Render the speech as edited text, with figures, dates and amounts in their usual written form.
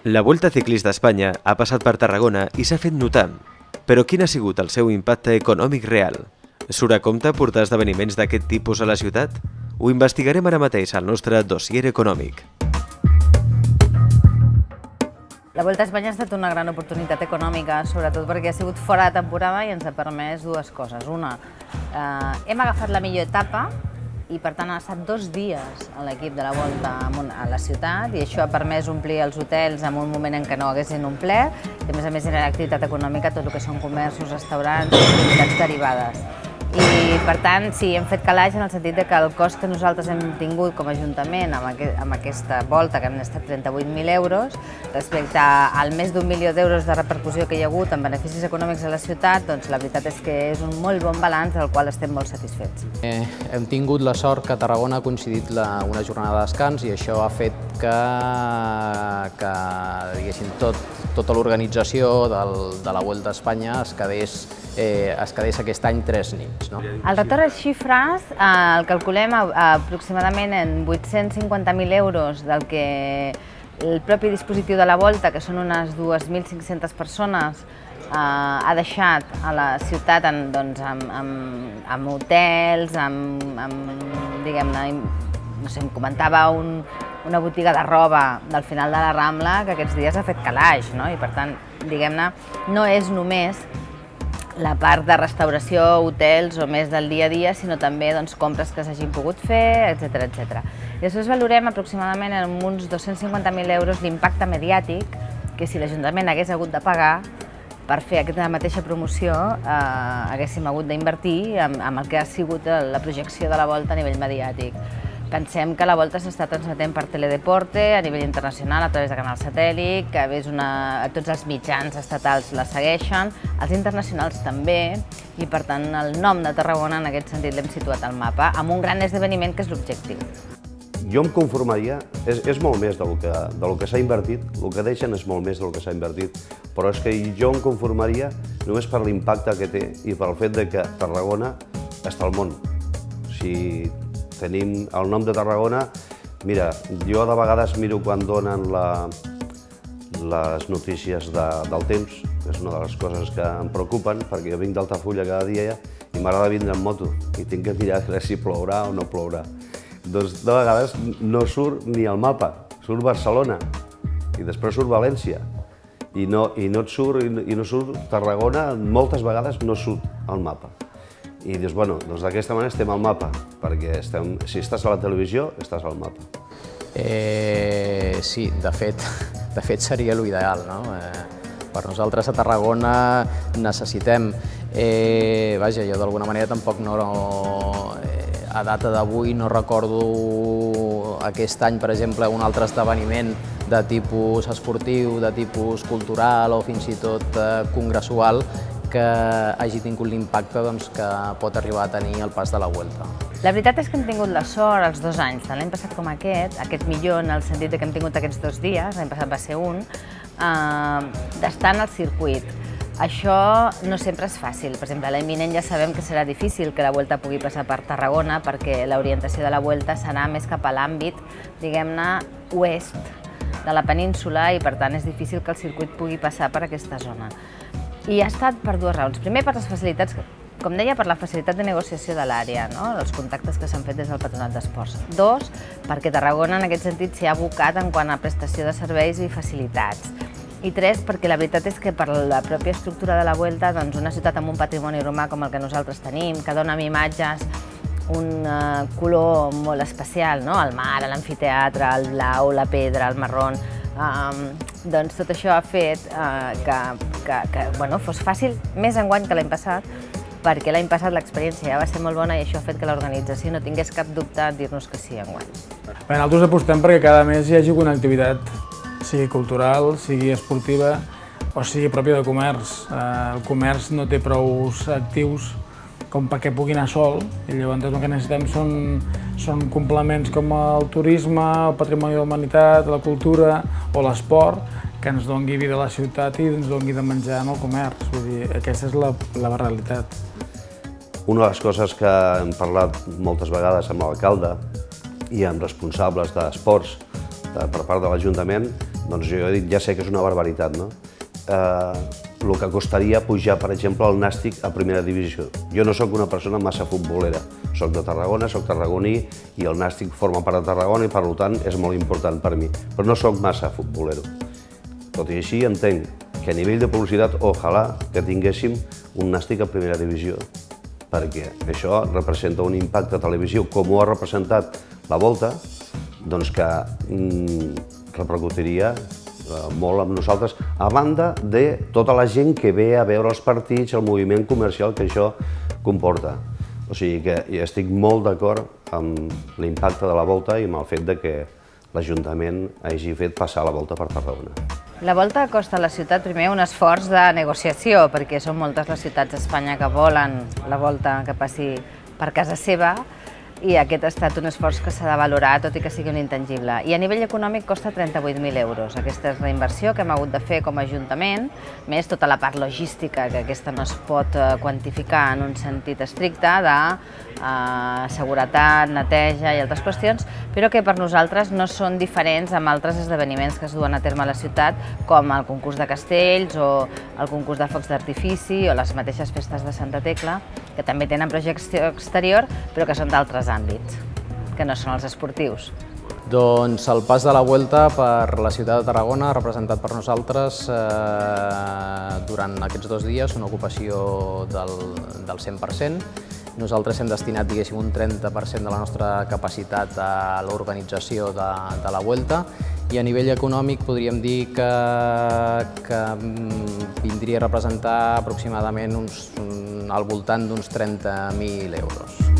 La Vuelta Ciclista a Espanya ha passat per Tarragona i s'ha fet notar. Però quin ha sigut el seu impacte econòmic real? Surt a compte portar esdeveniments d'aquest tipus a la ciutat? Ho investigarem ara mateix al nostre dossier econòmic. La Vuelta a Espanya ha estat una gran oportunitat econòmica, sobretot perquè ha sigut fora de temporada i ens ha permès dues coses. Una, hem agafat la millor etapa i per tant ha estat 2 dies a l'equip de la Volta a la ciutat i això ha permès omplir els hotels en un moment en què no haguessin omplert i a més generar activitat econòmica tot el que són comerços, restaurants i activitats derivades. I per tant, sí, hem fet calaix en el sentit que el cost que nosaltres hem tingut com a Ajuntament amb aquesta volta, que han estat 38.000 euros, respecte al més d'1 milió d'euros de repercussió que hi ha hagut en beneficis econòmics a la ciutat, doncs la veritat és que és un molt bon balanç del qual estem molt satisfets. Hem tingut la sort que a Tarragona ha coincidit una jornada de descans i això ha fet que diguéssim, tota l'organització de la Vuelta a Espanya es quedés aquest any 3 nits. No? El retorn a xifres el calculem aproximadament en 850.000 euros del que el propi dispositiu de la Volta, que són unes 2.500 persones, ha deixat a la ciutat amb hotels, diguem-ne, no sé, em comentava una botiga de roba del final de la Rambla que aquests dies ha fet calaix, no? I per tant, diguem-ne, no és només la part de restauració, hotels o més del dia a dia, sinó també compres que s'hagin pogut fer, etc. I després valorem aproximadament en uns 250.000 euros l'impacte mediàtic que si l'Ajuntament hagués hagut de pagar per fer aquesta mateixa promoció haguéssim hagut d'invertir en el que ha sigut la projecció de la Volta a nivell mediàtic. Pensem que la Volta s'està transmetent per Teledeporte a nivell internacional a través de Canal Satèl·lit, que tots els mitjans estatals la segueixen, els internacionals també, i per tant el nom de Tarragona en aquest sentit l'hem situat al mapa, amb un gran esdeveniment que és l'objectiu. Jo em conformaria, és molt més del que s'ha invertit, el que deixen és molt més del que s'ha invertit, però és que jo em conformaria només per l'impacte que té i pel fet que Tarragona està al món. Si tenim el nom de Tarragona, mira, jo de vegades miro quan donen les notícies del temps, que és una de les coses que em preocupen, perquè jo vinc d'Altafulla cada dia i m'agrada vindre en moto i tinc que mirar si plourà o no plourà. Doncs de vegades no surt ni el mapa, surt Barcelona i després surt València i no surt Tarragona, moltes vegades no surt al mapa. I dius, bueno, doncs d'aquesta manera estem al mapa, perquè si estàs a la televisió, estàs al mapa. Sí, de fet seria l'ideal, no? Per nosaltres a Tarragona necessitem, vaja, jo d'alguna manera tampoc a data d'avui no recordo aquest any, per exemple, un altre esdeveniment de tipus esportiu, de tipus cultural o fins i tot congressual que hagi tingut l'impacte que pot arribar a tenir el pas de la Vuelta. La veritat és que hem tingut la sort els 2 anys, tant l'any passat com aquest millor en el sentit que hem tingut aquests 2 dies, l'any passat va ser un, d'estar en el circuit. Això no sempre és fàcil. Per exemple, l'any vinent ja sabem que serà difícil que la Vuelta pugui passar per Tarragona perquè l'orientació de la Vuelta serà més cap a l'àmbit, diguem-ne, oest de la península i per tant és difícil que el circuit pugui passar per aquesta zona. I ha estat per 2 raons. Primer, per les facilitats, com deia, per la facilitat de negociació de l'àrea, els contactes que s'han fet des del Patronat d'Esports. 2, perquè Tarragona en aquest sentit s'hi ha abocat en quant a prestació de serveis i facilitats. I 3, perquè la veritat és que per la pròpia estructura de la Vuelta, una ciutat amb un patrimoni romà com el que nosaltres tenim, que dona amb imatges un color molt especial, el mar, l'amfiteatre, el blau, la pedra, el marró. Doncs tot això ha fet que fos fàcil més enguany que l'any passat, perquè l'any passat l'experiència ja va ser molt bona i això ha fet que l'organització no tingués cap dubte a dir-nos que sí enguany. Nosaltres apostem perquè cada mes hi hagi alguna activitat, sigui cultural, sigui esportiva o sigui pròpia de comerç. El comerç no té prou actius com perquè pugui anar sol, i llavors el que necessitem són complements com el turisme, el patrimoni de la humanitat, la cultura o l'esport, que ens doni vida a la ciutat i ens doni de menjar en el comerç. Vull dir, aquesta és la realitat. Una de les coses que hem parlat moltes vegades amb l'alcalde i amb responsables d'esports per part de l'Ajuntament doncs jo he dit, ja sé que és una barbaritat, no? El que costaria pujar, per exemple, el Nàstic a primera divisió. Jo no sóc una persona massa futbolera, sóc de Tarragona, sóc tarragoní i el Nàstic forma part de Tarragona i per tant és molt important per mi, però no sóc massa futbolero. Tot i així entenc que a nivell de publicitat, ojalà que tinguéssim un Nàstic a primera divisió, perquè això representa un impacte televisiu, com ho ha representat la Volta, doncs que repercutiria molt amb nosaltres, a banda de tota la gent que ve a veure els partits, el moviment comercial que això comporta. O sigui que estic molt d'acord amb l'impacte de la Volta i amb el fet de que l'Ajuntament hagi fet passar la Volta per Tarragona. La Volta costa a la ciutat primer un esforç de negociació, perquè són moltes les ciutats d'Espanya que volen la Volta que passi per casa seva, i aquest ha estat un esforç que s'ha de valorar, tot i que sigui un intangible. I a nivell econòmic costa 38.000 euros. Aquesta és la inversió que hem hagut de fer com a Ajuntament, més tota la part logística, que aquesta no es pot quantificar en un sentit estricte, de seguretat, neteja i altres qüestions, però que per nosaltres no són diferents amb altres esdeveniments que es duen a terme a la ciutat, com el concurs de castells o el concurs de focs d'artifici o les mateixes festes de Santa Tecla, que també tenen projecció exterior, però que són d'altres àmbits, que no són els esportius. Doncs el pas de la Vuelta per la ciutat de Tarragona ha representat per nosaltres durant aquests 2 dies una ocupació del 100%. Nosaltres hem destinat, diguéssim, un 30% de la nostra capacitat a l'organització de la Vuelta i a nivell econòmic podríem dir que vindria a representar aproximadament al voltant d'uns 30.000 euros.